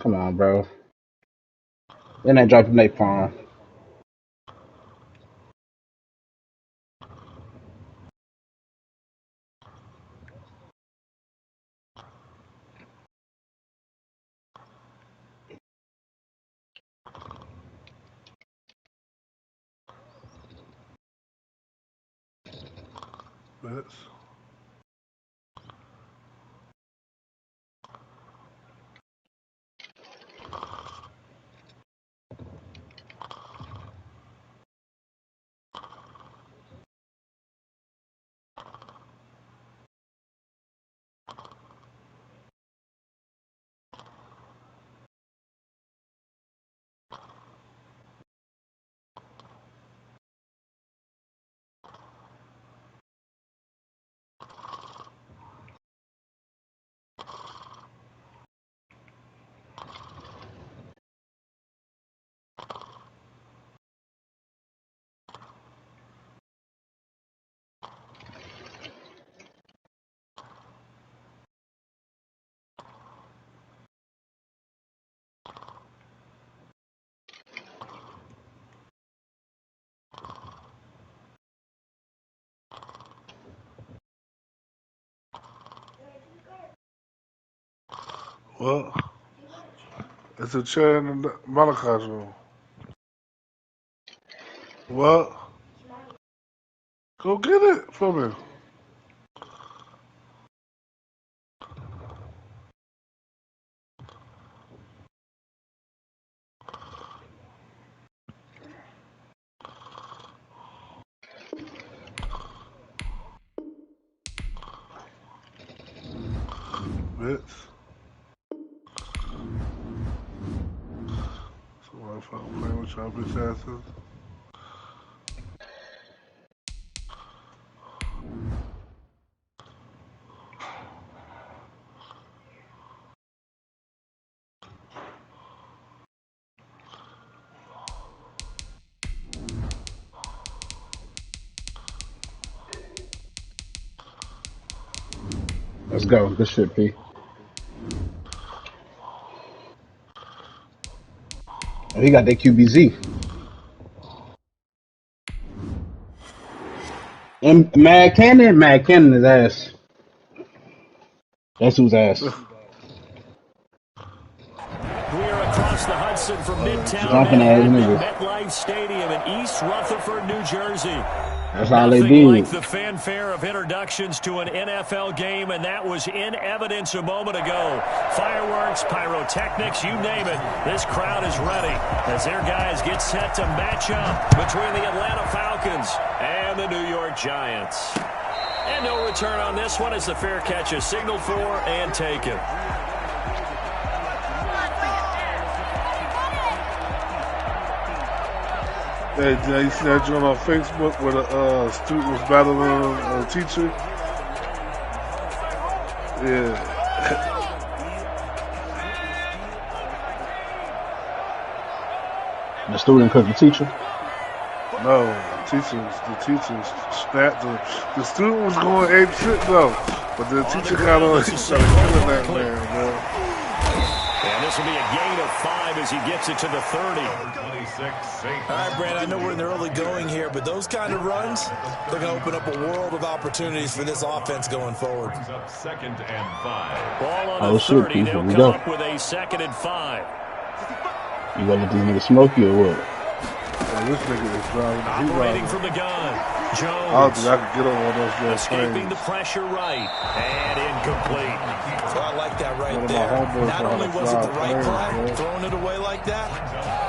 Come on, bro. Then they dropped napalm. That's well. It's a chair in the Malachi's room. Well, go get it from him. Bitch. So motherfucker playing with y'all bitch asses. Let's go. Good shit, P. Oh, he got that QBZ. And Mad Cannon is ass. That's who's ass. We're across the Hudson from Midtown Jumping ass Manhattan niggas. at MetLife Stadium in East Rutherford, New Jersey. That's all they Nothing like did. the fanfare of introductions to an NFL game, and that was in evidence a moment ago. Fireworks, pyrotechnics, you name it. This crowd is ready as their guys get set to match up between the Atlanta Falcons and the New York Giants. And no return on this one as the fair catch is signaled for and taken. Hey, you see that joint on Facebook where the student was battling a teacher? Yeah. The student cooked the teacher. No, the teacher snapped him. The student was going ape shit though, but the teacher got on. He started killing that man, man. And this will be a gain of 5 as he gets it to the 30. All right, Brad, I know we're in the early going here, but those kind of runs, they're going to open up a world of opportunities for this offense going forward. Second and 5. Ball on the 30. Shit, They'll come go. up with a 2nd and 5. You gonna let these niggas smoke you or what? Yeah, this nigga is driving. Operating from the gun. I don't Jones think I could get on one of those little escaping planes. the pressure right. And incomplete. So I like that right One of my there. homeboys Not know how only to was it the fly right planes, play, man. throwing it away like that.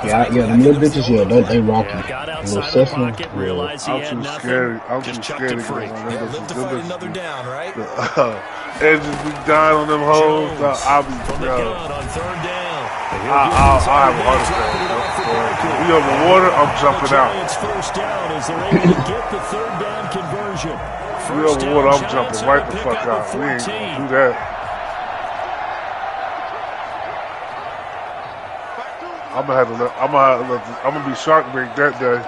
Yeah, them little bitches, yeah, they rocky. Yeah, got Little outside the Cessna, pocket, yeah. realized he I'm had too nothing. scary. I'm Just too chucked scared it to free. get on one. Yeah, live to fight another down, right? Edges be dying on them hoes. I'll be From the gun on 3rd down. I'll have a heart attack. We over water, I'm jumping out. Giants first down as they're able to get the 3rd down conversion. We over water, I'm jumping right the fuck out. We ain't gonna do that. I'm gonna be shark bait that day.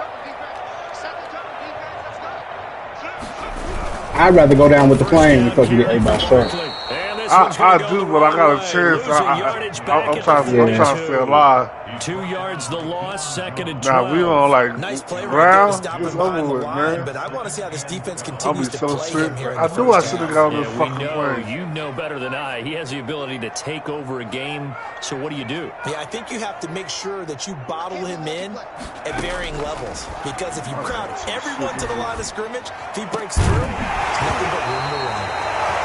I'd rather go down with the plane because we get everybody shot. And this one's going to go do, the but I wrong got a way. chance. Losing yardage back I'm at trying the to stay 42. alive. 2 yards the loss, second and 12. Now we on like Nice play right there to ground. stop It's him behind over the with, line, man. but I want to see how this defense I'll be continues to so play sick. him here in I the knew I first should have half. got on Yeah, this we fucking know, plane. you know better than I. He has the ability to take over a game, so what do you do? Yeah, I think you have to make sure that you bottle him in at varying levels, because if you crowd everyone to the line of scrimmage, if he breaks through, there's nothing but room to run.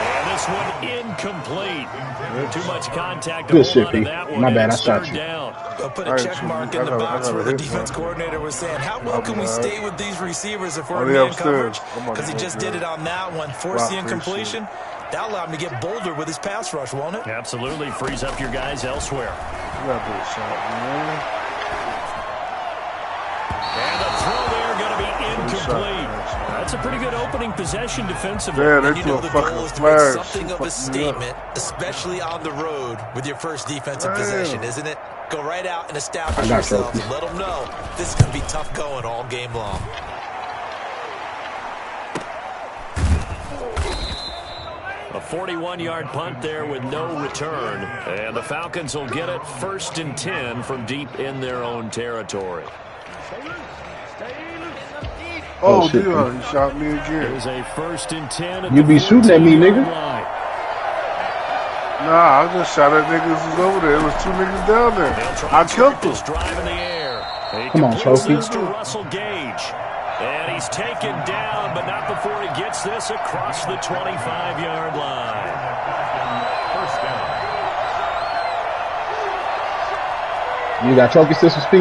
And this one incomplete. Too much contact to Good hold shit, on to P. that one. My and bad, I it's shot third you. down. They'll put a check mark in the box where the defense coordinator was saying, how well can we stay with these receivers if we're in man coverage? Because he just did it on that one, forced the incompletion. That allowed him to get bolder with his pass rush, won't it? Absolutely. Frees up your guys elsewhere. You got to shot, man. And the throw there going to be incomplete. That's a pretty good opening possession defensively. Man, And they you threw know a the goal fucking is to make flag. something of a statement, especially on the road with your first defensive possession, isn't it? Go right out and establish yourselves and let them know this is going to be tough going all game long. A 41-yard punt there with no return. And the Falcons will get it 1st and 10 from deep in their own territory. Oh, shit, Dion, he shot me It again. was a 1st and 10 at You the be shooting at me, 14-yard nigga. line. Nah, I just shot at niggas who's over there. It was 2 niggas down there. They'll try I to killed start them. this drive in the air. He Come on, completes Trophy. this to Russell Gage. And he's taken down, but not before he gets this across the 25-yard line. First down. You got trophy systems, P?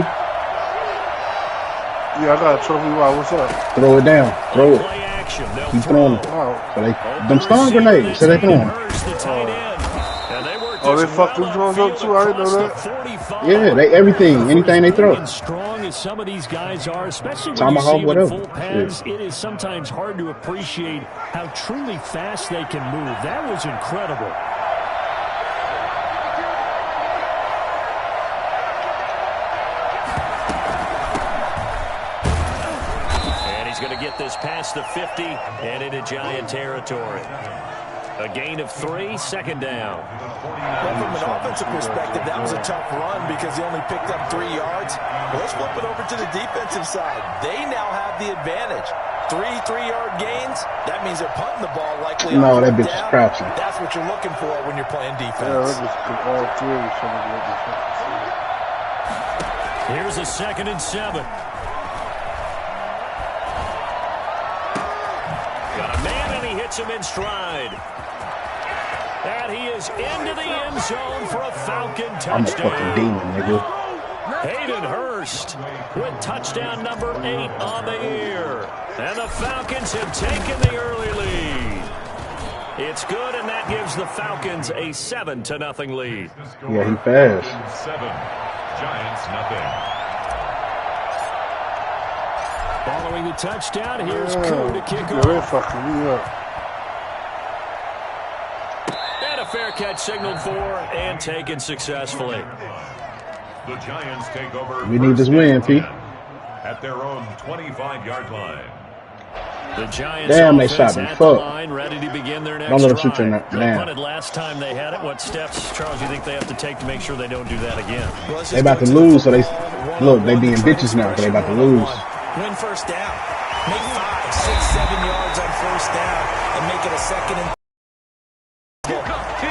Yeah, I got a trophy. Wow, what's up? Throw it down. Throw it. Play action. They'll Keep throw. throwing it. Wow. So they, them stun grenades. So they throwing. Hurst, the tight end. And they worked Oh, this they fucked well them drones up upfield too? I didn't know across that. the 45. Yeah, they everything. Anything they throw. As strong as some of these guys are, especially when Tomahawk, you see them in whatever. full pads, it is sometimes hard to appreciate how truly fast they can move. That was incredible. And he's going to get this past the 50 and into Giant territory. A gain of 3, second down. Well, from an offensive perspective, that was a tough run because he only picked up 3 yards. Well, let's flip it over to the defensive side. They now have the advantage. 3 3-yard gains, that means they're punting the ball likely. No, that bitch is crouching. That's what you're looking for when you're playing Yeah, defense. that was all 3 of some of the Here's a 2nd and 7. Got a man and he hits him in stride. And he is into the end zone for a Falcon I'm a touchdown. fucking demon, nigga. Hayden Hurst with touchdown number 8 on the year. And the Falcons have taken the early lead. It's good, and that gives the Falcons a 7-0 lead. Yeah, he fast. 7. Giants nothing. Following the touchdown, here's Koo to kick Yeah, they off. fucking me up. And a fair catch signaled for and taken successfully. The Giants take over. We need this win, P. At their own 25-yard line. The Giants Damn, they offense shot me. at the Fuck. line, ready to begin their next Don't let them drive. shoot you They down. punted last time they had it. What steps, Charles, do you think they have to take to make sure they don't do that again? Well, let's They just about go to the lose, so they football. look. They being bitches now, cause they about to lose. Win first down. Make 5, 6, 7 yards on first down and make it a 2nd and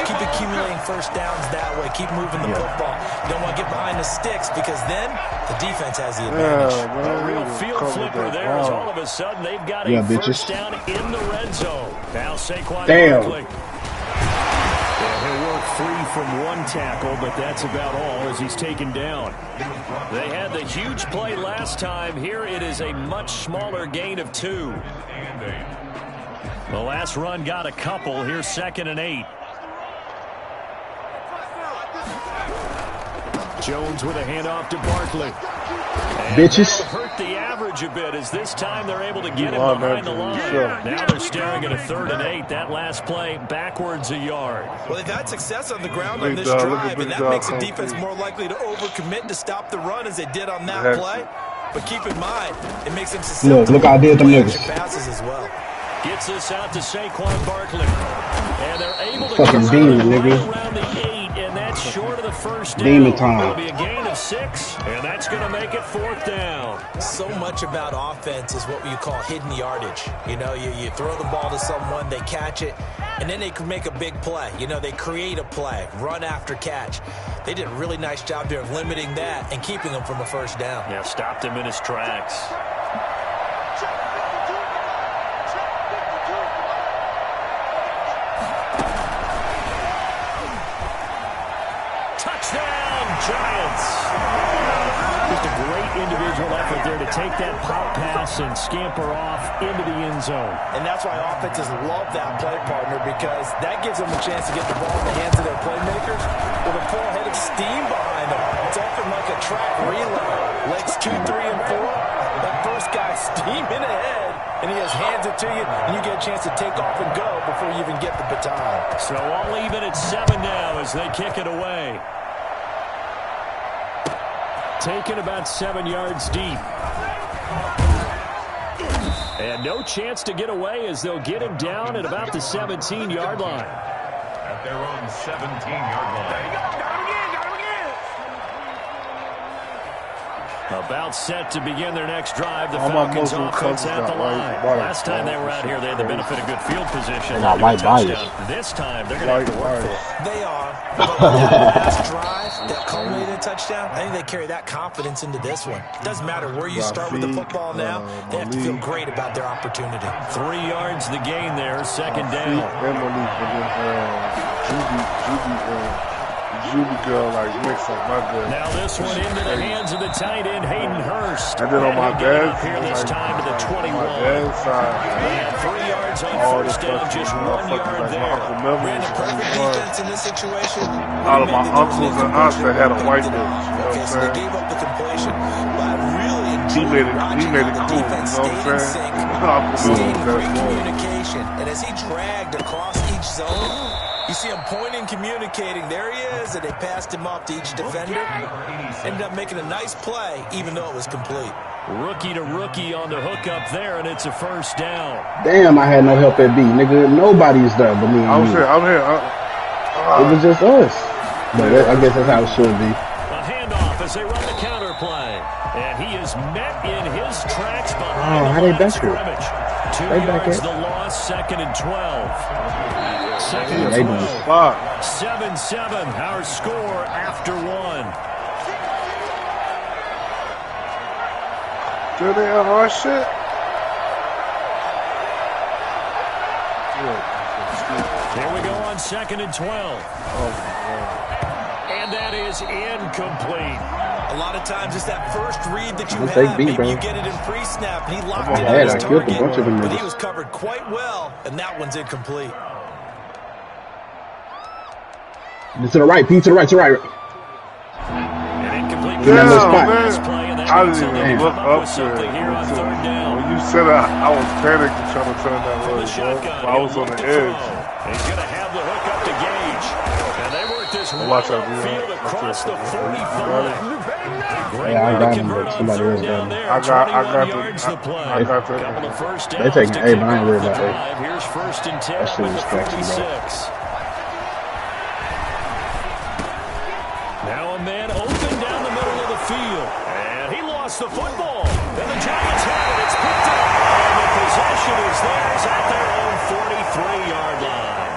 keep accumulating first downs that way. Keep moving the football. You don't want to get behind the sticks because then the defense has the advantage. Yeah, man. A real field flipper there as all of a sudden they've got a first down in the red zone. Now Saquon Barkley. Yeah, he'll work free from one tackle, but that's about all as he's taken down. They had the huge play last time. Here it is a much smaller gain of 2. The last run got a couple. Here's 2nd and 8. Jones with a handoff to Barkley. Bitches. Hurt the average a bit as this time they're able to get him behind the line. Now they're staring at a 3rd and 8. That last play backwards a yard. Well, they've had success on the ground on Big this dog, drive, and that dog makes the come defense through. more likely to overcommit to stop the run as they did on that play. But keep in mind, it makes them susceptible Look how I did them to niggas. passes as well. Gets this out to Saquon Barkley. And they're able to Fucking cover demon, right nigga. around the 8, and that's short of the first down. Demon time. It'll be a gain of 6, and that's going to make it 4th down. So much about offense is what you call hidden yardage. You know, you throw the ball to someone, they catch it, and then they can make a big play. You know, they create a play, run after catch. They did a really nice job there of limiting that and keeping him from a first down. Yeah, stopped him in his tracks. Touchdown, Giants. Just a great individual effort there to take that pop pass and scamper off into the end zone. And that's why offenses love that play partner, because that gives them a chance to get the ball in the hands of their playmakers with a full head of steam behind them. It's often like a track relay. Legs 2, 3, and 4. That first guy steaming ahead, and he just hands it to you, and you get a chance to take off and go before you even get the baton. So all even at 7 now as they kick it away. Taken about 7 yards deep. And no chance to get away as they'll get him down at about the 17-yard line. At their own 17-yard line. About set to begin their next drive. The All my Falcons Muslim offense cousins at the got line. white Last time they were out here, they had the benefit of good field position. They got to do a white bias. touchdown. This time, they're going to have to work for it. They are. But that last drive that culminated in a touchdown, I think they carry that confidence into this one. It doesn't matter where you start with the football now. They have to feel great about their opportunity. 3 yards the gain there, second down. Juby girl, like, mix up my girl. Now this one into the hands of the tight end, Hayden Hurst. And then on my dad's here this time to the 21. my dad's side, And 3 yards on all first the down, fucking just 1 motherfuckers yard like my there. Uncle Melvin Ran a perfect defense in this situation. out of my uncles and aunts that had a white bitch, you know what Okay, I'm so they saying? gave up the completion, but I really He enjoyed made it watching how the cool, you defense know what I'm stayed in saying? sync, Uncle stayed in Melvin, great that's more. communication, and as he dragged across each zone, you see him pointing, communicating. There he is, and they passed him off to each defender. Ended up making a nice play, even though it was complete. Rookie to rookie on the hook up there, and it's a first down. Damn, I had no help at B, nigga. Nobody's there but me and I'm you. here. It was just us. But I guess that's how it should be. A handoff as they run the counter play. And he is met in his tracks behind how the they line back of here? scrimmage. 2 They back yards here? the loss, second and 12. Second They and doing 12. Fuck. 7-7, our score after 1. Do they have our shit? Here we go on second and 12. And that is incomplete. A lot of times it's that first read that you I'll take have. B, Maybe bro. you get it in pre-snap, and he locked I'm in on on his I killed a target, bunch of them but he niggas. was covered quite well, and that one's incomplete. To the right, P to the right, to the right. An incomplete In that little pass. spot. Nice play, and that I means didn't they'll even come look up up with there. something here on third down. When you said that, I was panicking trying to turn that From way, the bro. shotgun, I was he'll on look the to throw. edge. He's going to have the hook up to Gage. And they work this right Watch out, dude. upfield across the 45. Great Yeah, I way to got him, convert but on somebody third else got down him. there. I 21 got yards the- the play. I got the- Couple of first They downs taking to A, kick but I ain't off worried the about that. drive. Here's first and 10 That shit with was the scratchy, bro. 46. Now a man open down the middle of the field. And he lost the football. And the Giants have it. It's picked up. And the possession is theirs at their own 43-yard line.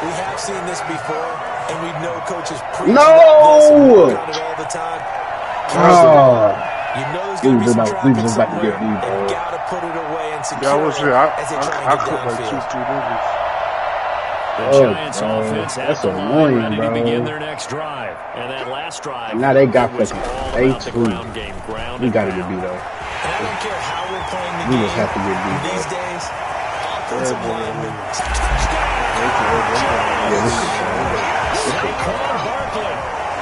We have seen this before, and we know coaches preach No! this and work on it all the time. Oh. You know there's going to be some We traffic was about to get somewhere, beat, bro. and you got to put it away and secure Yeah, I was it here. as they try I and get cooked like downfield. two niggas. The Oh, Giants bro. offense at That's the line, annoying, ready bro. to begin their next drive. And that last drive, Now they got it was fucking all about the A2. ground game, ground We and gotta get pound. beat, though. And I don't care how we're playing the We game just have to get beat, bro. these days. Offensive linemen, Yeah, this is Saquon Barkley,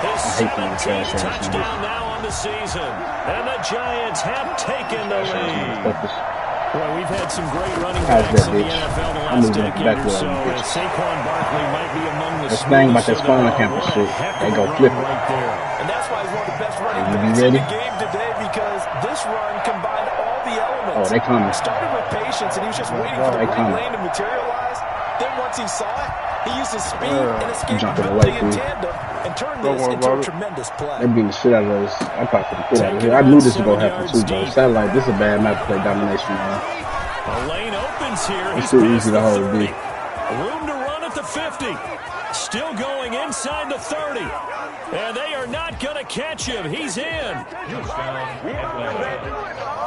his I hate these 17th trash ass touchdown now on the season. And the Giants have taken the lead. Well, we've had some great running How's backs that, in the bitch? NFL the I'm last moving decade back or to so. that, bitch. And Saquon Barkley might be among the This thing about smoothest that of spawn them all. campus What a shit, heck they of a go run flip it. right there. and that's why he's one of the best running You backs in ready? the game today, because this run combined all the elements. Oh, they coming. Started with patience, and he was just waiting Oh, for the they right coming. lane to materialize. Then once once he saw it, he used his speed and jumping away escapability from in you. tandem and turned this into a tremendous play. They beating the shit out of us. I'm probably gonna get out of here. I knew this was gonna happen too, bro. It sounded like this is a bad match to play domination, man. A lane opens here. It's too easy to hold B. Room to run at the 50. Still going inside the 30. And they are not going to catch him. He's in.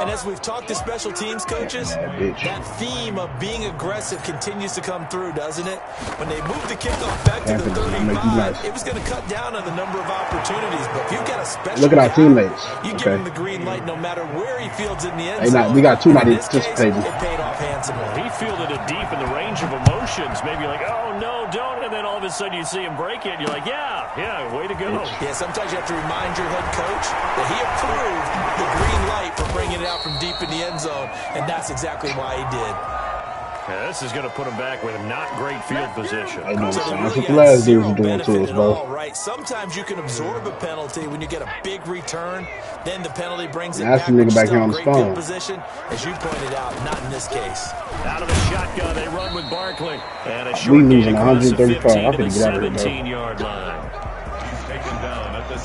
And as we've talked to special teams coaches, that theme of being aggressive continues to come through, doesn't it? When they move the kickoff back to the 35, it was going to cut down on the number of opportunities. But if you've got a special look at our teammates. You give him the green light no matter where he fields in the end zone. We got two not anticipating. anticipating. It paid off handsomely. He fielded it deep in the range of emotions. Maybe like, oh, no, don't. And then all of a sudden you see him break it. You're like, yeah, way to go. Yeah, sometimes you have to remind your head coach that he approved the green light for bringing it out from deep in the end zone, and that's exactly why he did. Yeah, this is going to put him back with not great field position. I know, so that's what the last dudes are doing to us, bro. Right. Sometimes you can absorb a penalty when you get a big return. Then the penalty brings it that's back. the nigga back here on the great spawn. field position, as you pointed out, not in this case. Out of the shotgun, they run with Barkley. And a We short losing gain across the 135. 15 I to could the get out of here, bro. 17-yard line.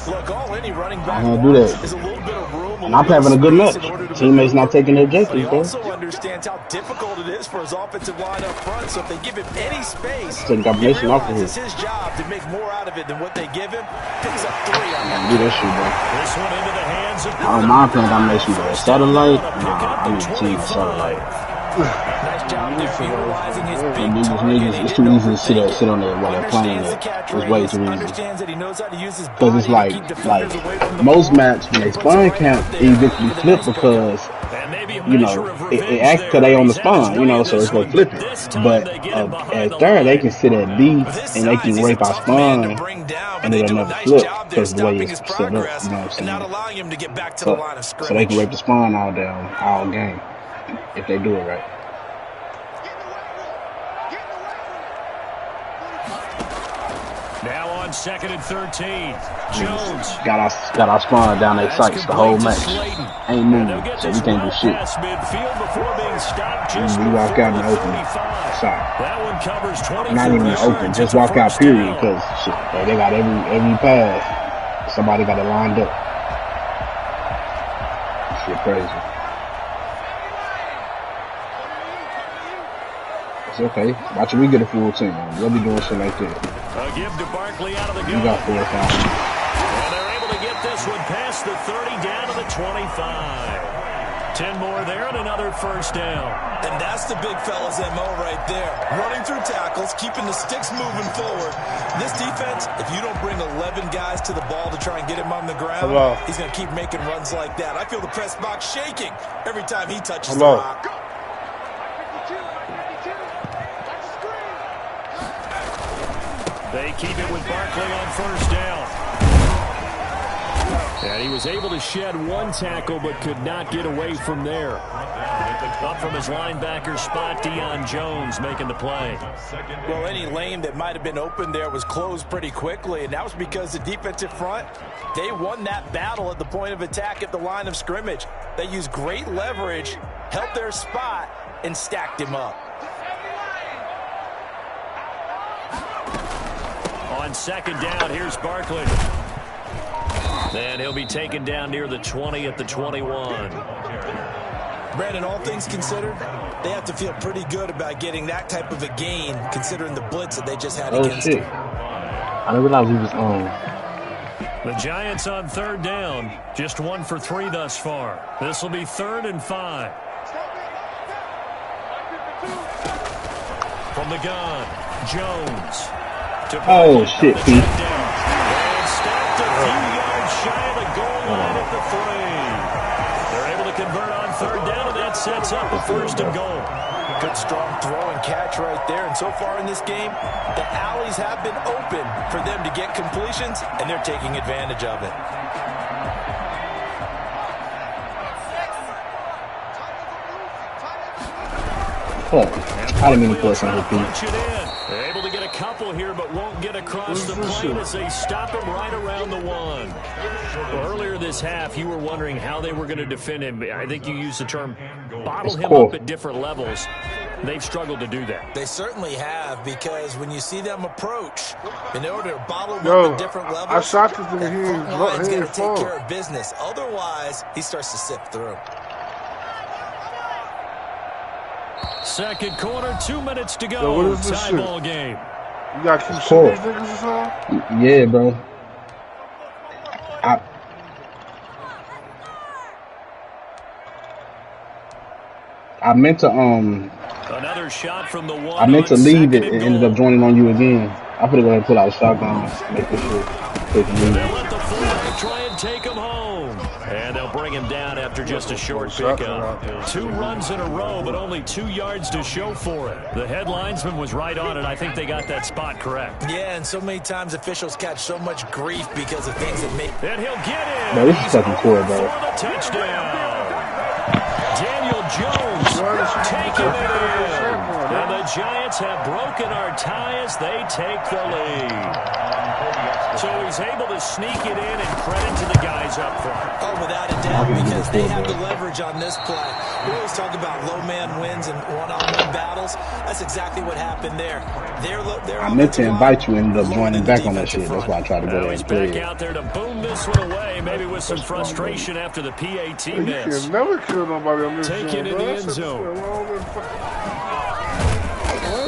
Look, all any running back I'm gonna do that. is a little bit of room. And I'm having a good match. Teammates not taking their He objectives, bro. also understands how difficult it is for his offensive line up front. So if they give him any space, Take combination off of it's him. his job to make more out of it than what they give him. Picks up 3 on that. Do that shit, bro. This one into the hands of I don't mind playing domination, but satellite, nah, I need to team satellite. Nice job there utilizing his big These target. niggas, it's too easy to sit on there while they're playing it. It's way too easy. Understands that he knows how to use his Because it's body like to keep defenders away from the most ball. maps when they spawn camp, they eventually flip because And maybe a you measure know of it revenge acts because they on the there. He's had his spawn, you way know, in so it's this gonna one, flip but it. this time But they get him behind at the third, they line. can sit at B This and they size, can he's a rape our tough man to spawn, bring down, but and they it'll do a never nice flip job there because the way stopping it's his set up. progress You know what I'm and saying? not allowing him to get back to the line of So scrimmage. they can rape the spawn all game if they do it right. Now on 2nd and 13. Jones. Got our spawn down their sights the whole match. Ain't moving, so we can't do shit. Midfield before being stopped just We walk out in the open. 35. Sorry. That one covers 24 Not even in the open, just walk out period because shit, they got every pass. Somebody got it lined up. Shit crazy. It's okay. Watch we get a full team. We'll be doing shit like this. A give to Barkley out of the You gun. got 4 or 5. And they're able to get this one past the 30 down to the 25. 10 more there and another first down. And that's the big fella's MO right there. Running through tackles, keeping the sticks moving forward. This defense, if you don't bring 11 guys to the ball to try and get him on the ground, he's going to keep making runs like that. I feel the press box shaking every time he touches the rock. They keep it with Barkley on first down. And he was able to shed one tackle but could not get away from there. Up from his linebacker spot, Deion Jones making the play. Well, any lane that might have been open there was closed pretty quickly, and that was because the defensive front, they won that battle at the point of attack at the line of scrimmage. They used great leverage, held their spot, and stacked him up. On 2nd down, here's Barkley. And he'll be taken down near the 20 at the 21. Brandon, all things considered, they have to feel pretty good about getting that type of a gain, considering the blitz that they just had against shit. him. I didn't realize he was on. The Giants on 3rd down, just 1 for 3 thus far. This will be 3rd and 5. From the gun, Jones. Oh shit, Pete. And stopped a few yards shy of the goal line at the 3. They're able to convert on 3rd down, and that sets up a 1st and goal. Good strong throw and catch right there. And so far in this game, the alleys have been open for them to get completions, and they're taking advantage of it. Oh, I didn't mean to force on her, Pete. Punch it in. They're able to get a couple here, but won't get across the plane as they stop him right around the 1. Well, earlier this half, you were wondering how they were going to defend him. I think you used the term bottle him up at different levels. they've struggled to do that. They certainly have, because when you see them approach, in order to bottle up Yo, at different levels, I shot this nigga. that He front line's got ain't to take care fall. of business. Otherwise, he starts to sift through. Second quarter, 2 minutes to go. Yo, what is this Tie shit? ball game. You got to keep Cool. shooting these niggas or something? Yeah, bro. I meant to Another shot from the one. I meant to on leave it. second It and ended goal. up joining on you again. I'm gonna go ahead and pull out a shotgun, make this shit quick and They'll leave. let the fullback try and take him home. And they'll bring him down after just a short pickup. 2 runs in a row, but only 2 yards to show for it. The headlinesman was right on it. I think they got that spot correct. Yeah, and so many times officials catch so much grief because of things that make... And he'll get in. Bro, this is He's second quarter, over bro. for the touchdown. Daniel Jones taking it in. And the Giants have broken our tie as they take the lead. So he's able to sneak it in, and credit to the guys up front. Oh, without a doubt, because they have the leverage on this play. We always talk about low man wins and one-on-one battles. That's exactly what happened there. I meant to invite you, ended up joining back on that shit. That's why I tried to go there He's and play back it. out there to boom this one away, maybe with some frustration after the PAT You miss. can never kill nobody on this Taken in joint, the bro. end zone.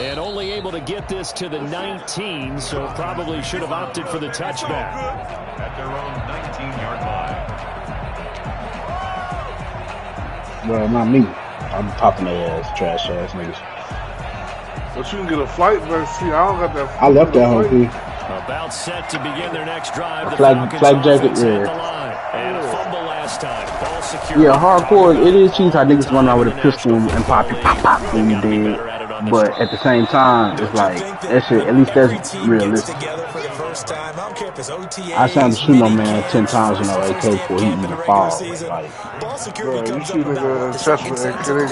And only able to get this to the 19, so probably should have opted for the touchback. At their own 19-yard line. Well, not me. I'm popping their ass, trash ass niggas. But you can get a flight back. See, I don't got that. I left that whole thing. About set to begin their next drive. The Flag Falcons jacket, offense at yeah. the line. And a fumble last time. Ball secured. Yeah, hardcore. It is cheese how niggas run out with a pistol and pop it, pop, pop, when you dead. But at the same time, it's like that shit. At least that's realistic. I sound to shoot no man 10 times in no AK before he even fall. Like, Bro, you see nigga assessment and kidding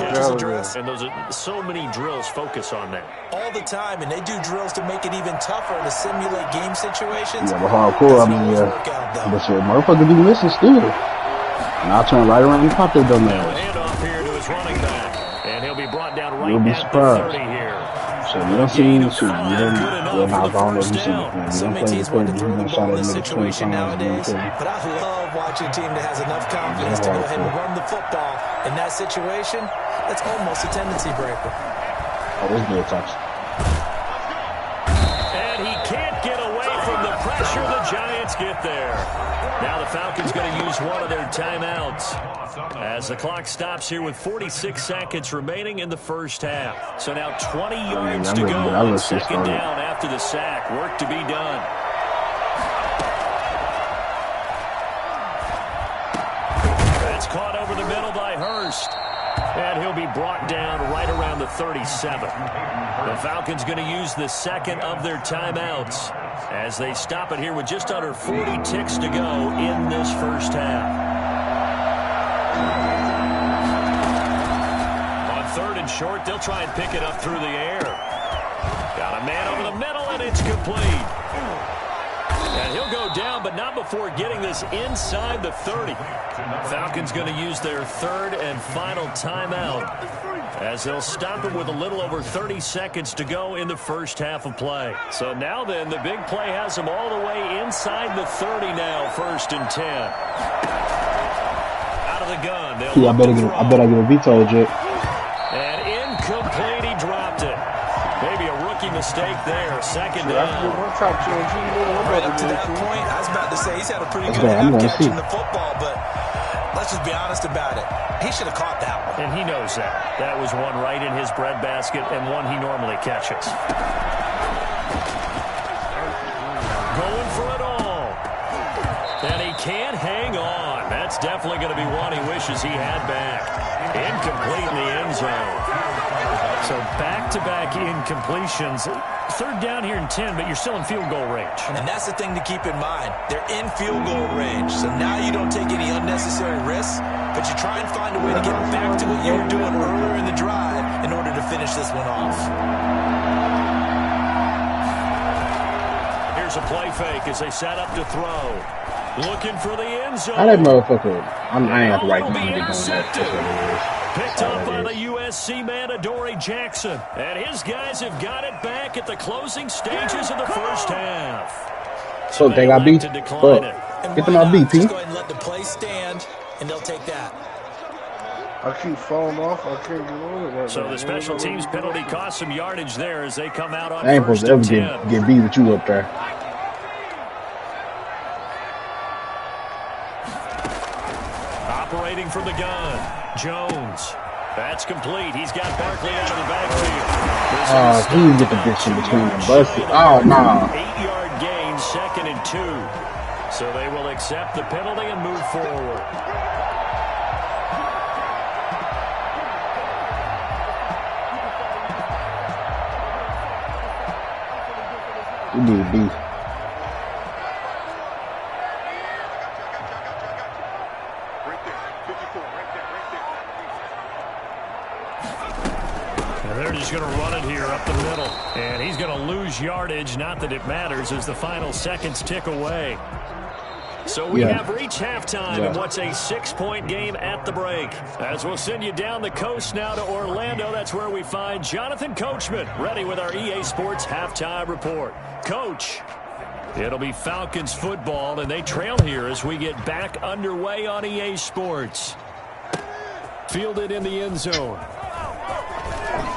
And those are so many drills focus on that. All the time, and they do drills to make it even tougher to simulate game situations. yeah, but hardcore. I mean, but shit, motherfucker be missing still. And I'll turn right around and pop that dumb ass. Handoff here to his running back. And he'll be brought down right You'll be at surprised. the 30 here. So you don't see me shoot. You don't have all of you see me. You don't play the crazy. You don't shot at nigga 20 times. But I love watching a team that has enough confidence to go ahead and run the football. In that situation, that's almost a tendency breaker. Oh, this good touch. And he can't get away from the pressure. The Giants get there. Now the Falcons going to use one of their timeouts as the clock stops here with 46 seconds remaining in the first half. So now 20 yards to go on second down after the sack. Work to be done. That's caught over the middle by Hurst. And he'll be brought down right around the 37. The Falcons going to use the second of their timeouts as they stop it here with just under 40 ticks to go in this first half. On third and short, they'll try and pick it up through the air. Got a man over the middle, and it's complete. And he'll go down, but not before getting this inside the 30. Falcons going to use their third and final timeout as they'll stop it with a little over 30 seconds to go in the first half of play. So now then, the big play has them all the way inside the 30 now, first and 10. Out of the gun. Yeah, I bet I get a veto jet. And incomplete, he dropped it. Maybe a rookie mistake there. Second down. Right up to that point, I was about to say he's had a pretty good I'm half gonna catching see. the football, but let's just be honest about it. He should have caught that one. And he knows that. That was one right in his breadbasket and one he normally catches. Going for it all. And he can't hang on. That's definitely going to be one he wishes he had back. Incomplete in the end zone. So back-to-back incompletions. Third down here in 10, but you're still in field goal range. And that's the thing to keep in mind. They're in field goal range. So now you don't take any unnecessary risks, but you try and find a way to get back to what you were doing earlier in the drive in order to finish this one off. Here's a play fake as they set up to throw. Looking for the end zone. How that motherfucker? I ain't have to write money to go in that. Picked up by the USC man, Adoree Jackson. And his guys have got it back at the closing stages of the first half. So they got beat. Get them out beat, P. Go ahead and let the play stand, and they'll take that. I keep falling off. I can't get on it right So now. the special teams penalty cost some yardage there as they come out on I ain't supposed first to and ever 10. get beat with you up there. Operating from the gun, Jones. That's complete. He's got Barkley out of the backfield. Oh, he get the bitch in between them. Busted. Oh, no. 8-yard gain, 2nd and 2. So they will accept the penalty and move forward. You need beef. They're just going to run it here up the middle. And he's going to lose yardage. Not that it matters as the final seconds tick away. So we have reached halftime in what's a 6-point game at the break. As we'll send you down the coast now to Orlando, that's where we find Jonathan Coachman ready with our EA Sports halftime report. Coach, it'll be Falcons football, and they trail here as we get back underway on EA Sports. Fielded in the end zone.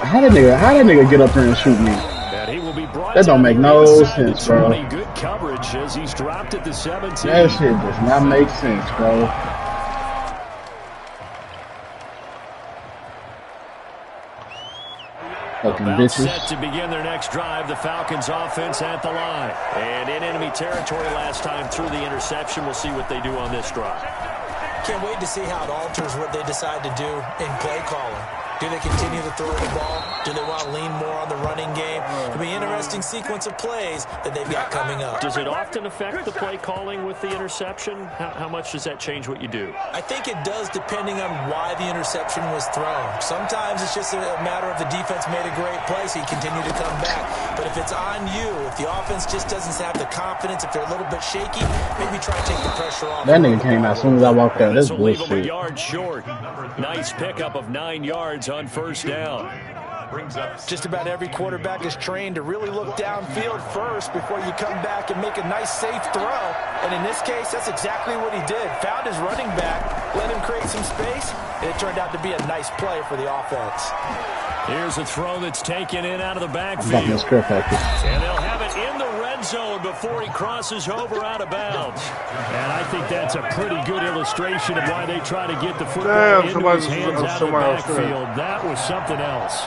How that nigga get up there and shoot me? He will be brought that don't make no sense, bro. Good coverage as he's dropped at the 17. That shit does not make sense, bro. Fucking bitches. Set to begin their next drive, the Falcons offense at the line. And in enemy territory last time through the interception. We'll see what they do on this drive. Can't wait to see how it alters what they decide to do in play calling. Do they continue to throw the ball? Do they want to lean more on the running game? It'll be an interesting sequence of plays that they've got coming up. Does it often affect the play calling with the interception? How much does that change what you do? I think it does depending on why the interception was thrown. Sometimes it's just a matter of the defense made a great play, so you continue to come back. But if it's on you, if the offense just doesn't have the confidence, if they're a little bit shaky, maybe try to take the pressure off. That nigga came out as soon as I walked out. That's bullshit. Yard short. Nice pickup of 9 yards on first down. Just about every quarterback is trained to really look downfield first before you come back and make a nice, safe throw. And in this case, that's exactly what he did. Found his running back, let him create some space, and it turned out to be a nice play for the offense. Here's a throw that's taken in out of the backfield. And they'll have it in the red zone before he crosses over out of bounds. And I think that's a pretty good illustration of why they try to get the football into his hands out of the backfield. That was something else.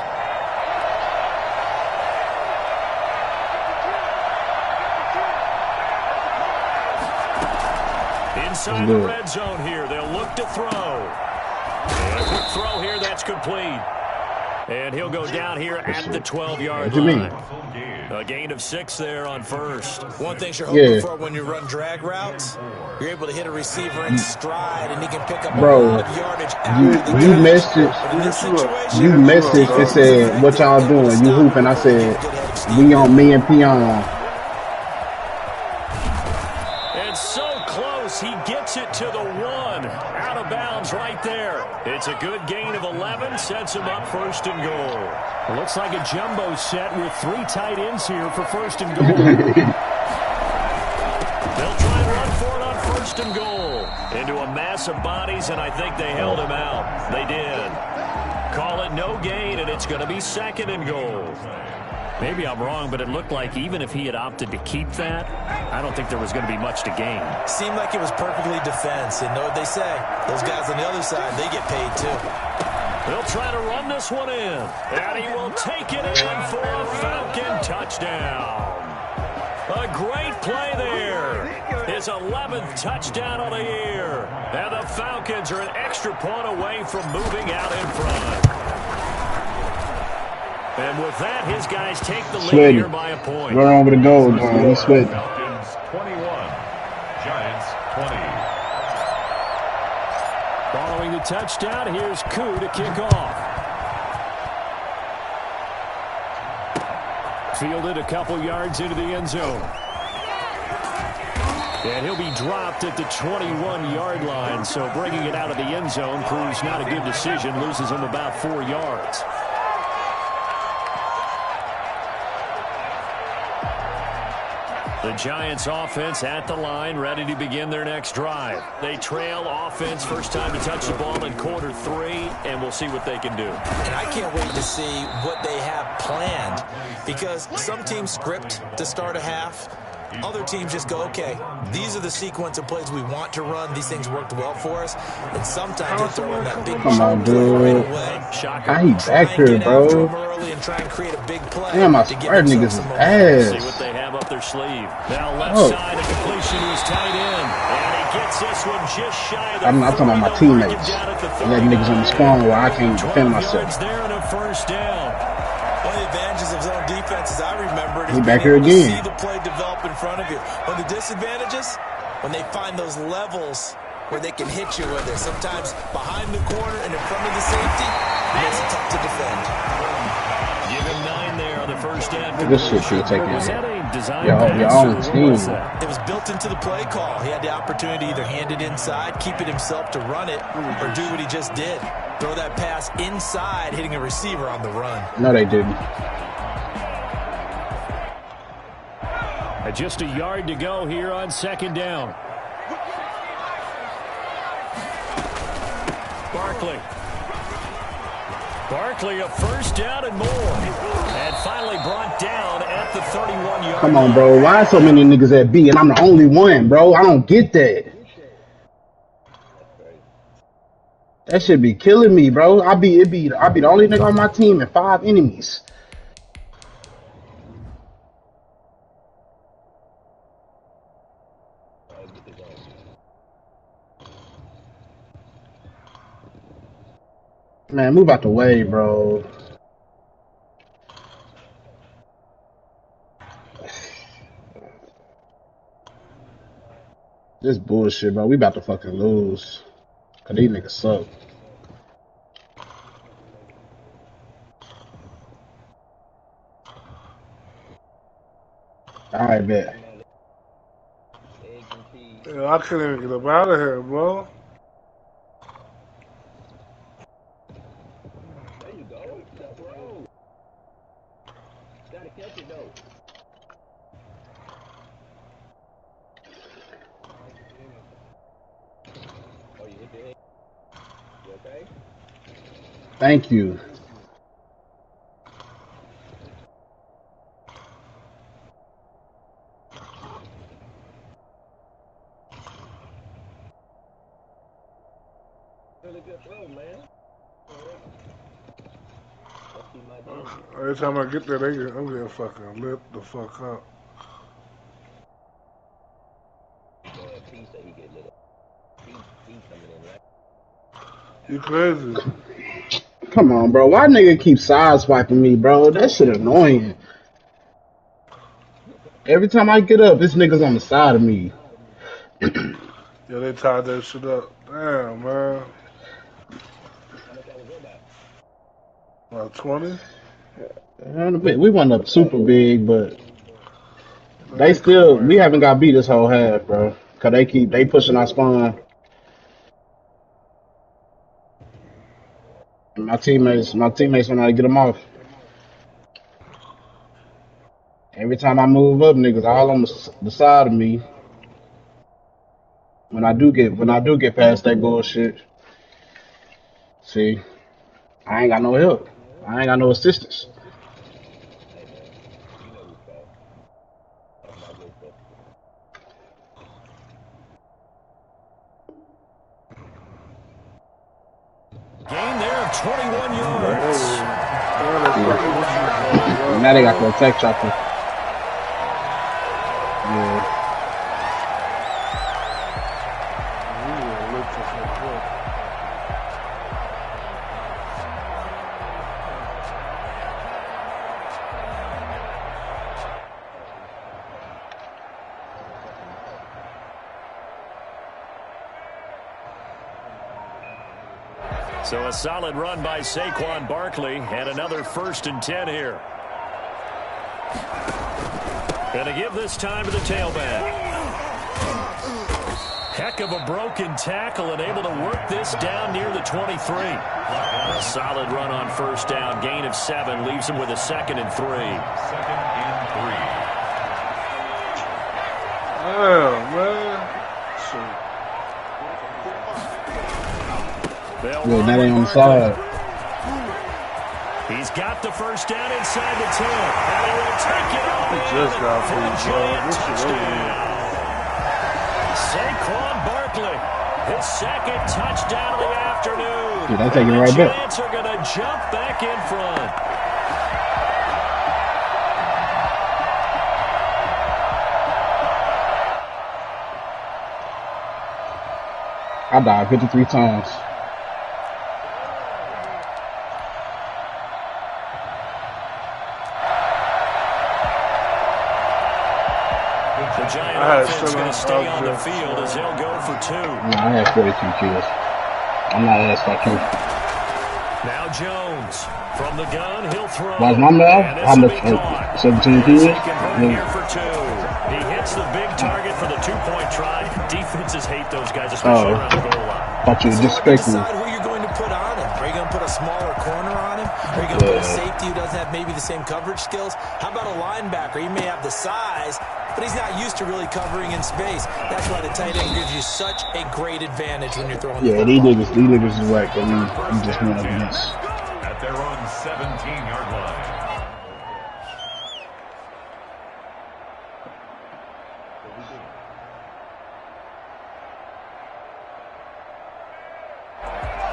Inside the red zone here, they'll look to throw. And a quick throw here, that's complete. And he'll go down here at the 12-yard line. A gain of 6 there on first. One thing you're hoping for when you run drag routes, you're able to hit a receiver in stride, and he can pick up a lot of yardage. You messaged and said, what y'all doing? You hooping. I said, we on me and Peon. And so close, he gets it to the 1. Out of bounds right there. It's a good gain of 11, sets him up first and goal. It looks like a jumbo set with 3 tight ends here for first and goal. They'll try and run for it on first and goal. Into a mass of bodies, and I think they held him out. They did. Call it no gain, and it's going to be second and goal. Maybe I'm wrong, but it looked like even if he had opted to keep that, I don't think there was going to be much to gain. Seemed like it was perfectly defense. And know what they say? Those guys on the other side, they get paid too. They'll try to run this one in. And he will take it in for a Falcon touchdown. A great play there. His 11th touchdown of the year. And the Falcons are an extra point away from moving out in front. And with that, his guys take the lead here by a point. Run over the goal, man. He's sweating. Falcons 21, Giants 20. Following the touchdown, here's Koo to kick off. Fielded a couple yards into the end zone. And he'll be dropped at the 21-yard line. So bringing it out of the end zone proves not a good decision. Loses him about 4 yards. The Giants offense at the line, ready to begin their next drive. They trail offense, first time to touch the ball in quarter 3, and we'll see what they can do. And I can't wait to see what they have planned, because some teams script to start a half. Other teams just go, okay, these are the sequence of plays we want to run. These things worked well for us. And sometimes they throw in that big Come on, play dude. right away. How he back here, bro? And try and create a big play. Damn, I swear niggas is ass. See what they have up their sleeve. Now left side, a completion to his tight end. And he gets this one just shy of the I'm not talking about my teammates. Let niggas on the spawn where I can't defend myself. There and a first down. One of the advantages of zone defense, as I remember it, is He back being here able to again. see the play develop in front of you. One of the disadvantages, when they find those levels where they can hit you, whether sometimes behind the corner and in front of the safety, it makes it tough to defend. Give him 9 there on the first down. This shit should take Was it. that a design Your pass, own or what team. was that? It was built into the play call. He had the opportunity to either hand it inside, keep it himself to run it, or do what he just did. Throw that pass inside, hitting a receiver on the run. No, they didn't. Just a yard to go here on second down. Barkley, a first down and more. And finally brought down at the 31-yard line. Come on, bro. Why so many niggas at B and I'm the only one, bro? I don't get that. That should be killing me, bro. I'll be the only nigga on my team and 5 enemies. Man, move out the way, bro. This bullshit, bro. We about to fucking lose. Cause these niggas suck. Alright, bet. Yeah, I couldn't even get up out of here, bro. Thank you. Every time I get there, I'm getting fucking lit the fuck up. You crazy? Come on, bro. Why nigga keep side swiping me, bro? That shit annoying. Every time I get up, this nigga's on the side of me. Yeah, they tied that shit up. Damn, man. About 20? We went up super big, but we haven't got beat this whole half, bro. Cause they pushing our spawn. My teammates know how to get them off. Every time I move up, niggas all on the side of me. When I do get past that bullshit, see, I ain't got no help. I ain't got no assistance. Gain there of 21 yards. Now they got the attack chopper. Yeah. So a solid run by Saquon Barkley and another 1st and 10 here. Going to give this time to the tailback. Heck of a broken tackle and able to work this down near the 23. A solid run on first down. Gain of 7 leaves him with a 2nd and 3. 2nd and 3. Oh, man. Yeah, that ain't on the side. He's got the first down inside the 10. And he will take it all He in just got for a through, bro. giant This is over. touchdown. Saquon Barkley, his 2nd touchdown of the afternoon. Dude, I'm taking it right the back. Giants are going to jump back in front. I died 53 times. The Giant offense is going to stay on the field as they'll go for 2. No, I had 42 kills. I'm not ass like him. Now Jones from the gun, he'll throw. Why's my math? How much? 17 kills? Here for 2. He hits the big target for the 2-point try. Defenses hate those guys, especially around the goal line. Thought you were disrespecting me. Decide who you're going to put on him. Are you going to put a smaller corner on him? Are you going to put a safety who doesn't have maybe the same coverage skills? How about a linebacker? He may have the size, but he's not used to really covering in space. That's why the tight end gives you such a great advantage when you're throwing the ball. These niggas is right, but you just went up against. At their own 17-yard line.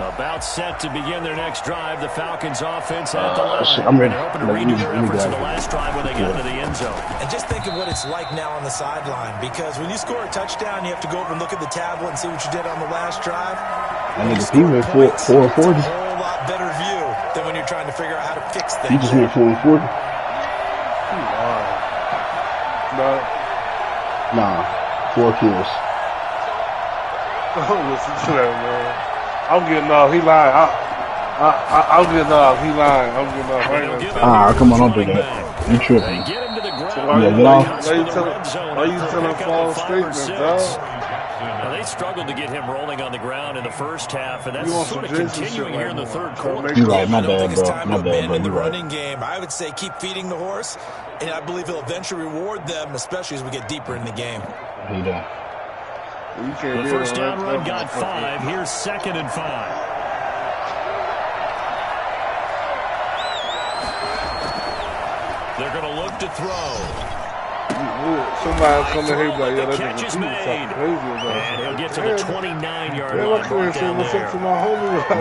About set to begin their next drive. The Falcons offense at the line. I'm ready. They're hoping to redo their efforts in the last drive when they got into the end zone. And just think of what it's like now on the sideline, because when you score a touchdown, you have to go over and look at the tablet and see what you did on the last drive. That nigga, he went 4-40. A whole lot better view than when you're trying to figure out how to fix things. He just went 4-40. Nah, 4 kills. Don't listen to that, man. I'm getting off. He lying. I'm getting off. He lying. I'm getting off. I ain't gonna Come on, don't do that. You tripping. Get him to the ground. Why you telling false statements, dog? Now, they struggled to get him rolling on the ground in the first half, and that's sort of continuing here in the third quarter. You're right, my I don't bad, think it's bro. time My to bad, bro. abandon the You're right. running game. I would say keep feeding the horse, and I believe he'll eventually reward them, especially as we get deeper in the game. He done. The first down run got 5. Here's 2nd and 5. They're going to look to throw. Somebody come in here like, The catch is made. And he'll get to the 29-yard line. Brought down there.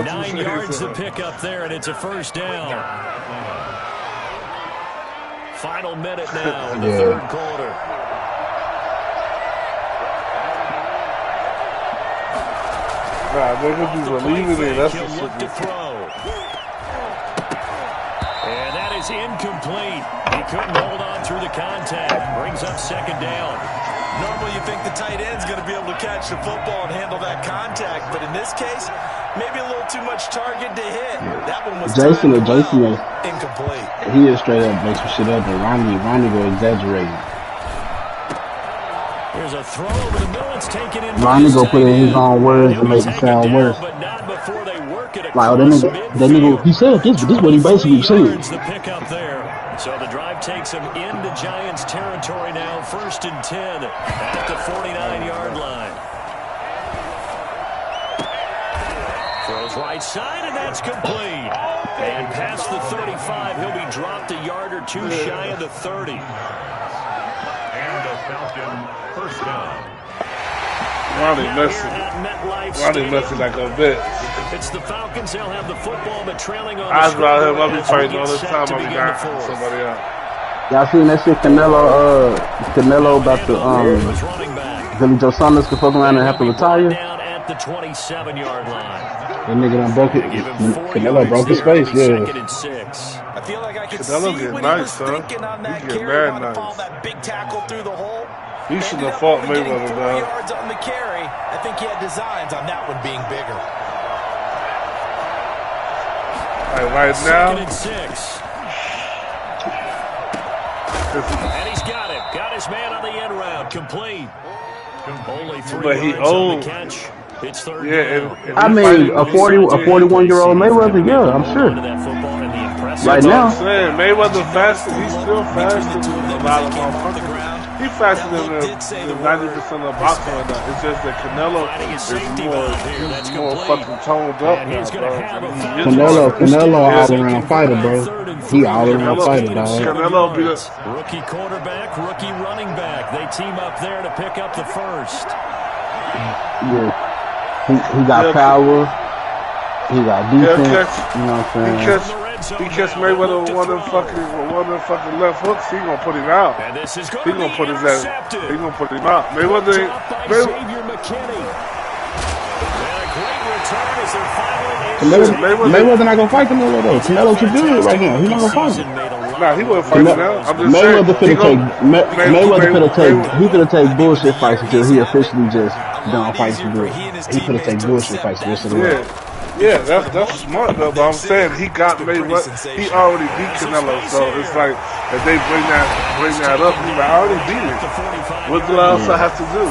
9 yards to pick up there, and it's a first down. Final minute now in the third quarter. Nah, they're going to be relieving it. That's He'll look to throw. And that is incomplete. He couldn't hold on through the contact. Brings up 2nd down. Normally you think the tight end's going to be able to catch the football and handle that contact, but in this case, maybe a little too much target to hit. That one was Jason, incomplete. He is straight up make some shit up, and Ronnie go exaggerating. Here's a throw over the middle. It's taken in. Ronnie go put in his own words and make it sound worse. But not before they work it Like, that nigga, he said this, but this is what he basically said. The pick up there. So the drive takes him into Giants territory now. 1st and 10 at the 49-yard line. Throws right side, and that's complete. And past the 35, he'll be dropped a yard or 2 shy of the 30. And a Falcon first down. Ronnie messing like a bitch. It's the Falcons. They'll have the football, but trailing on I the was about him. I'll be as we fighting get all the set time. to I'll be begin the down fourth. somebody else. Y'all seen that shit? Canelo about to Was running back. Billy Joe Saunders could fuck around and have to retire. Down at the 27-yard line. That nigga done broke it. Give him 4 Canelo yards broke his there. face. It'll be Yeah. 2nd and 6. I feel like I could Canelo see get what nice, he was son. thinking on that He get carry. mad Wanted to nice. follow that big tackle through the hole. He should Ended have up fought only getting Mayweather, 4 dog. yards on the carry. I think he had designs on that one being bigger. Right now, 2nd and 6. And he's got it. Got his man on the end route. Complete. Only 3 But he yards on old. the catch. It's third Yeah, down. and I mean, a 41-year-old Mayweather, yeah, I'm sure. Right but I'm now, saying Mayweather faster. He's still faster than a lot of motherfuckers. He's faster than 90% of boxing right now. It's just that Canelo is more fucking toned up now, bro. Canelo all-around fighter, bro. He all-around fighter, dog. Canelo be the rookie quarterback, rookie running back. They team up there to pick up the first. Yeah. He got power. He got defense. You know what I'm saying? He catch Mayweather with one of them fucking left hooks. He gonna put him out. He gonna put his ass. He gonna put him out. Mayweather. Mayweather not gonna fight Canelo though. Canelo too good right now. He's not gonna fight him. Nah, he wouldn't fight now. I'm just Mayweather saying. finna take bullshit fights until he officially just done fights for good. He finna take bullshit fights just to Yeah, that's smart though. But I'm saying he got Mayweather. He already beat Canelo, so it's like if they bring that up, he's like, I already beat him. What else I have to do?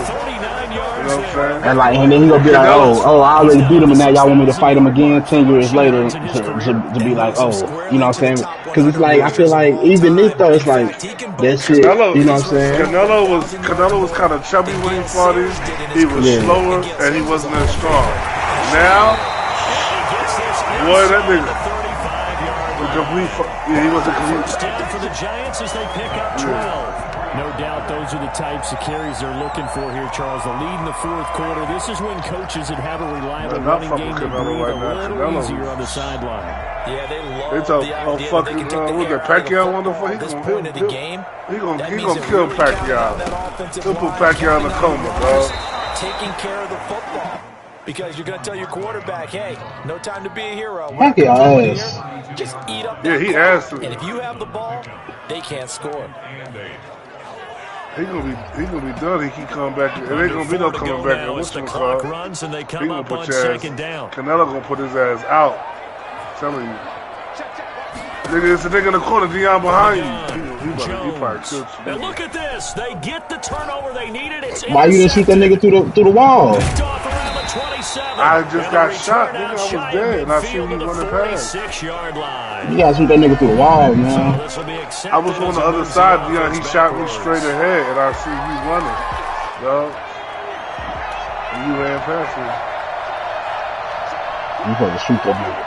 You know what I'm saying? And then he gonna be like, oh, I already beat him, and now y'all want me to fight him again 10 years later to be like, oh, you know what I'm saying? Because it's like I feel like even this though, it's like that shit. You know what I'm saying? Canelo was kind of chubby when he fought him. He was slower and he wasn't as strong. Now, boy, that nigga. He was a complete. Down for the Giants as they pick up 12. No doubt those are the types of carries they're looking for here, Charles. The lead in the fourth quarter. This is when coaches that have a reliable running game can breathe a little easier on the sideline. Yeah, they love the idea fucking, they can take what that Pacquiao wonderful? He gonna kill Pacquiao. He'll put Pacquiao in a coma, dog. Taking care of the football. Because you're going to tell your quarterback, hey, no time to be a hero. Just eat up. Yeah, he asked him. And if you have the ball, they can't score. He gonna be done. He keep coming back. It ain't gonna be no coming back. Once the clock runs and they come up on second down. Canelo gonna put his ass out. I'm telling you. Nigga, it's a nigga in the corner, Dion behind you. He probably killed you. And look at this. They get the turnover they needed. Why you didn't shoot that nigga through the wall? I just got shot. Nigga, I was dead. And I seen you running past. 6-yard line. You gotta shoot that nigga through the wall, man. I was on the other side, Dion. He shot me straight ahead, and I see you running. Dog. And you ran past me. You supposed to shoot that nigga.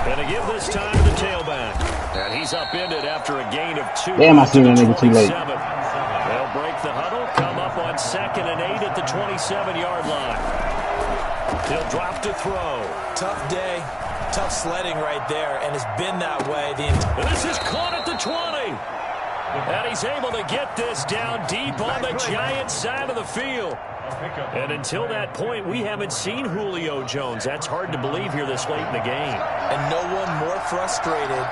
Gonna give this time to the tailback. And he's upended after a gain of 2. Damn, I seen that nigga too late. They'll break the huddle, come up on 2nd and 8 at the 27-yard line. He'll drop to throw. Tough day, tough sledding right there, and it's been that way the entire. This is caught at the 20. And he's able to get this down deep on the Giants side of the field. And until that point, we haven't seen Julio Jones. That's hard to believe here this late in the game. And no one more frustrated.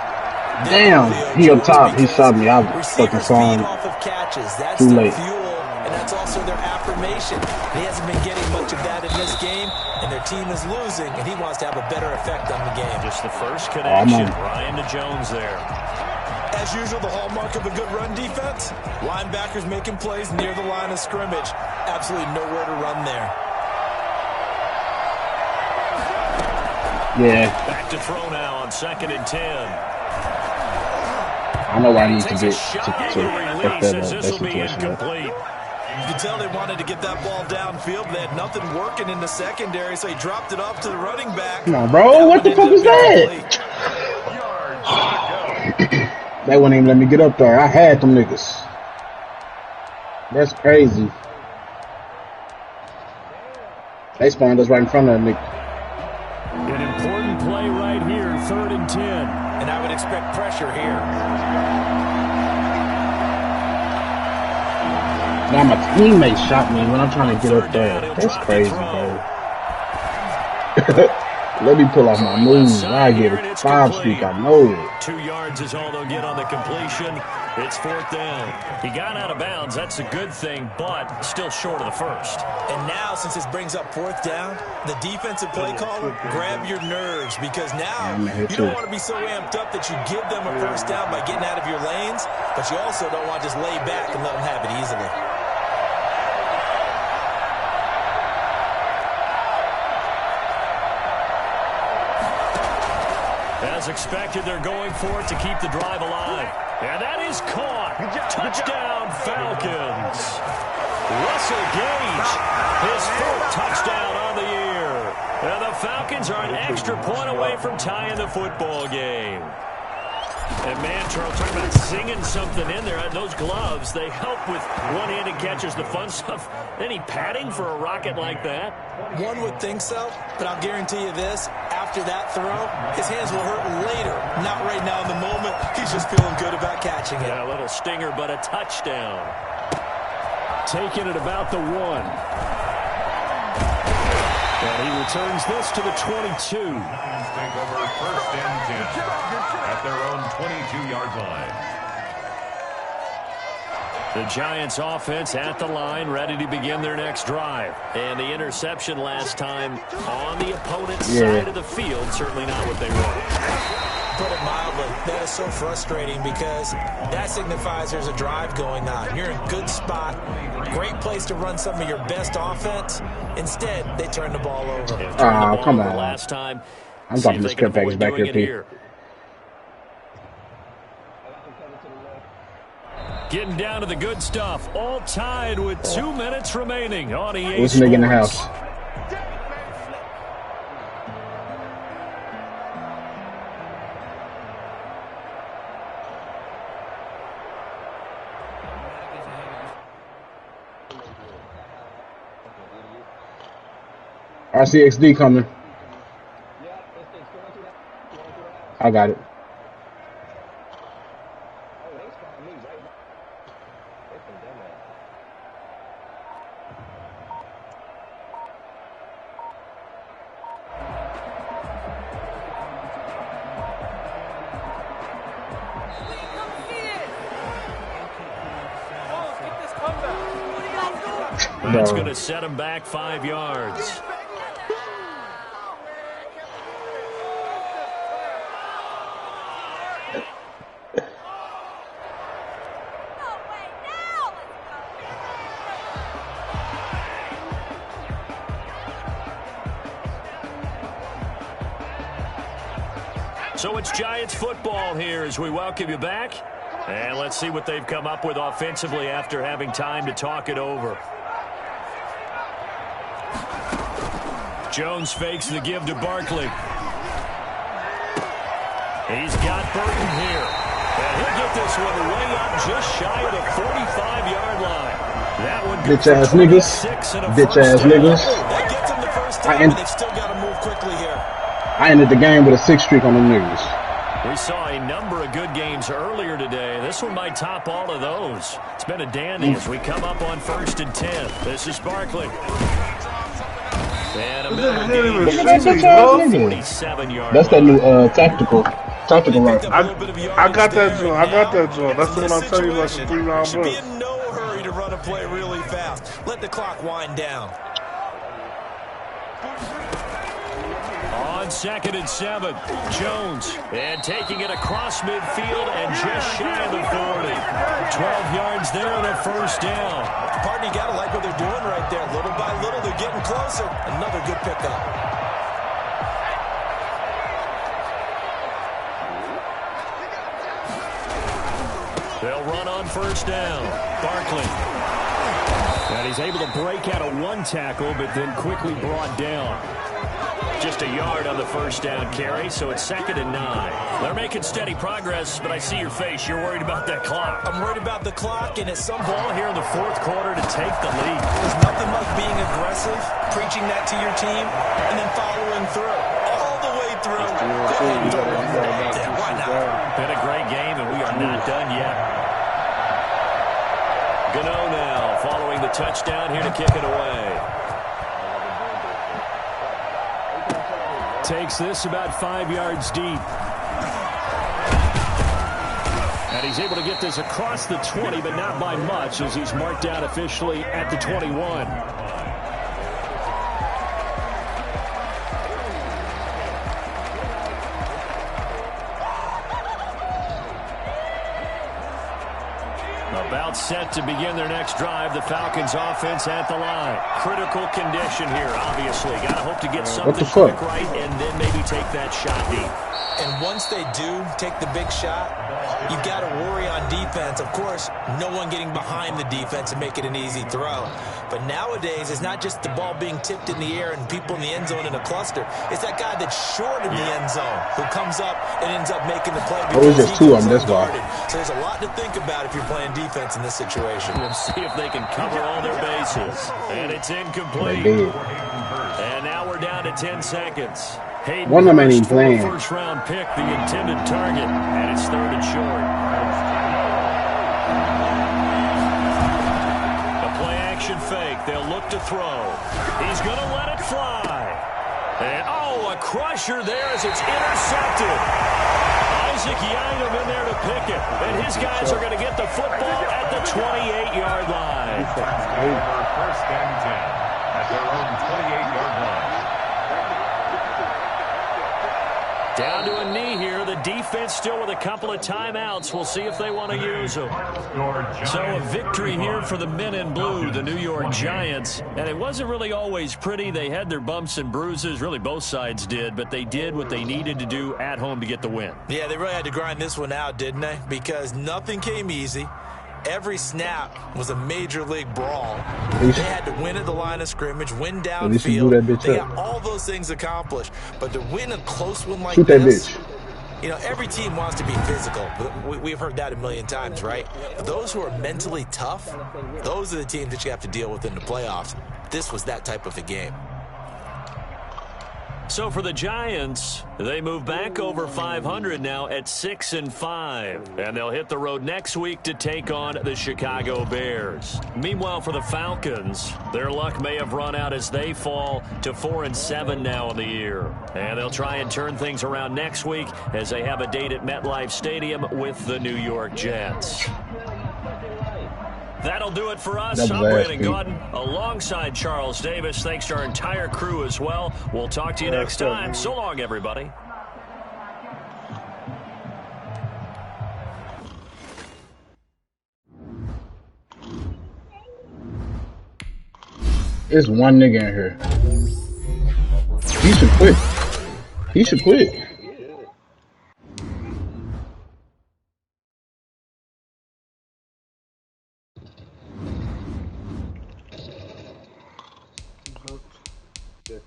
Damn, he up top. He shot me. I fucking saw him too late. And that's also their affirmation. He hasn't been getting much of that in this game, and their team is losing, and he wants to have a better effect on the game. Just the first connection. Ryan to Jones there. As usual, the hallmark of a good run defense, linebackers making plays near the line of scrimmage. Absolutely nowhere to run there. Yeah. Back to throw now on 2nd and 10. I know why I need to get that situation. You can tell they wanted to get that ball downfield, but they had nothing working in the secondary, so he dropped it off to the running back. Come on, bro. What the fuck is that? They wouldn't even let me get up there. I had them niggas. That's crazy. They spawned us right in front of that nigga. An important play right here, 3rd and 10. And I would expect pressure here. Now my teammate shot me when I'm trying to get up there. That's crazy, bro. Let me pull off my move. I get a 5 streak. I know it. 2 yards is all they'll get on the completion. It's 4th down. He got out of bounds. That's a good thing, but still short of the first. And now, since this brings up 4th down, the defensive play caller, grab your nerves, because now you don't want to be so amped up that you give them a first down by getting out of your lanes, but you also don't want to just lay back and let them have it easily. As expected, they're going for it to keep the drive alive. And that is caught. Touchdown, Falcons. Russell Gage, his 4th touchdown on the year. And the Falcons are an extra point away from tying the football game. And man, Charles, talking about singing something in there. Those gloves, they help with one-handed catches, the fun stuff. Any padding for a rocket like that? One would think so, but I'll guarantee you this. After that throw, his hands will hurt later. Not right now in the moment. He's just feeling good about catching it. Yeah, a little stinger, but a touchdown. Taking it about the 1. And he returns this to the 22. Take over 1st and 10 at their own 22-yard line. The Giants offense at the line, ready to begin their next drive. And the interception last time on the opponent's side of the field, certainly not what they wanted. Put it mildly, that is so frustrating because that signifies there's a drive going on. You're in a good spot, great place to run some of your best offense. Instead, they turn the ball over. Oh, come on. Last time. I'm talking this cut package back here. Getting down to the good stuff. All tied with 2 minutes remaining on EA What's nigga in the house? RCXD coming. I got it. That's going to set him back 5 yards. So it's Giants football here as we welcome you back. And let's see what they've come up with offensively after having time to talk it over. Jones fakes the give to Barkley. He's got Burton here. And he'll get this one way up just shy of the 45-yard line. That one bitch ass niggas. Bitch ass niggas. That gets them the first time, but they've still got to move quickly here. I ended the game with a 6 streak on the niggas. We saw a number of good games earlier today. This one might top all of those. It's been a dandy as we come up on 1st and 10. This is Barkley. And a middle game. 47-yard That's that new tactical right. I got that joint. That's the one I'm telling you about the 3-round Should be bus. in no hurry to run a play really fast. Let the clock wind down. On 2nd and 7, Jones. And taking it across midfield and just shy of the 40. 12 yards there on a first down. Partner, you got to like what they're doing right there. Little by little, they're getting closer. Another good pickup. They'll run on first down. Barkley. And he's able to break out of one tackle, but then quickly brought down. Just a yard on the first down carry, so it's 2nd and 9. They're making steady progress, but I see your face. You're worried about that clock. I'm worried about the clock, and at some Ball here in the 4th quarter to take the lead. There's nothing like being aggressive, preaching that to your team, and then following through. All the way through. Yeah, why not? Been a great game, and we are not done yet. Gano now following the touchdown here to kick it away. takes this about 5 yards deep. And he's able to get this across the 20, but not by much, as he's marked down officially at the 21. About set to begin their next drive. The Falcons offense at the line. Critical condition here, obviously. Got to hope to get something quick right and then maybe take that shot deep. And once they do take the big shot, you've got to worry on defense. Of course, no one getting behind the defense and make it an easy throw. But nowadays, it's not just the ball being tipped in the air and people in the end zone in a cluster. It's that guy that's short in the end zone who comes up and ends up making the play. Oh, it's just two of them, that's why. So there's a lot to think about if you're playing defense in this situation. We'll see if they can cover all their bases. And it's incomplete. And now we're down to 10 seconds. Hayden one of them ain't even playing. First round pick, the intended target, and it's 3rd and short. A play action fake. They'll look to throw. He's going to let it fly. And a crusher there as it's intercepted. Isaac Yianum in there to pick it. And his guys are going to get the football at the 28-yard line. First and 10 at their own 28-yard line. Down to a knee here. The defense still with a couple of timeouts. We'll see if they want to use them. So a victory here for the men in blue, the New York Giants. And it wasn't really always pretty. They had their bumps and bruises. Really, both sides did. But they did what they needed to do at home to get the win. Yeah, they really had to grind this one out, didn't they? Because nothing came easy. Every snap was a major league brawl. They had to win at the line of scrimmage, win downfield. They got all those things accomplished. But to win a close one like this, you know, every team wants to be physical. We've heard that a million times, right? But those who are mentally tough, those are the teams that you have to deal with in the playoffs. This was that type of a game. So for the Giants, they move back over 500 now at 6-5. And they'll hit the road next week to take on the Chicago Bears. Meanwhile, for the Falcons, their luck may have run out as they fall to 4-7 now in the year. And they'll try and turn things around next week as they have a date at MetLife Stadium with the New York Jets. That'll do it for us. I'm Brandon Gaudin alongside Charles Davis. Thanks to our entire crew as well. We'll talk to you next time. So long, everybody. There's one nigga in here. He should quit. He should quit.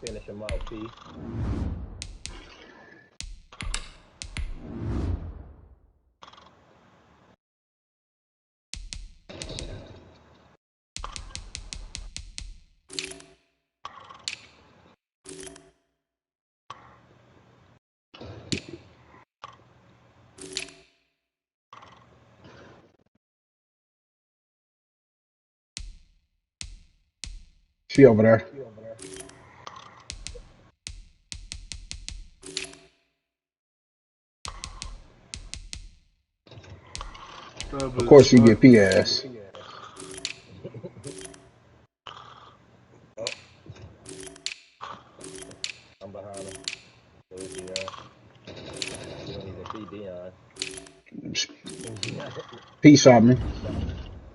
Finish him out, P. She over there. Of course, you get P-ass. I'm behind him. There's Dion. You don't even see Dion. P shot me.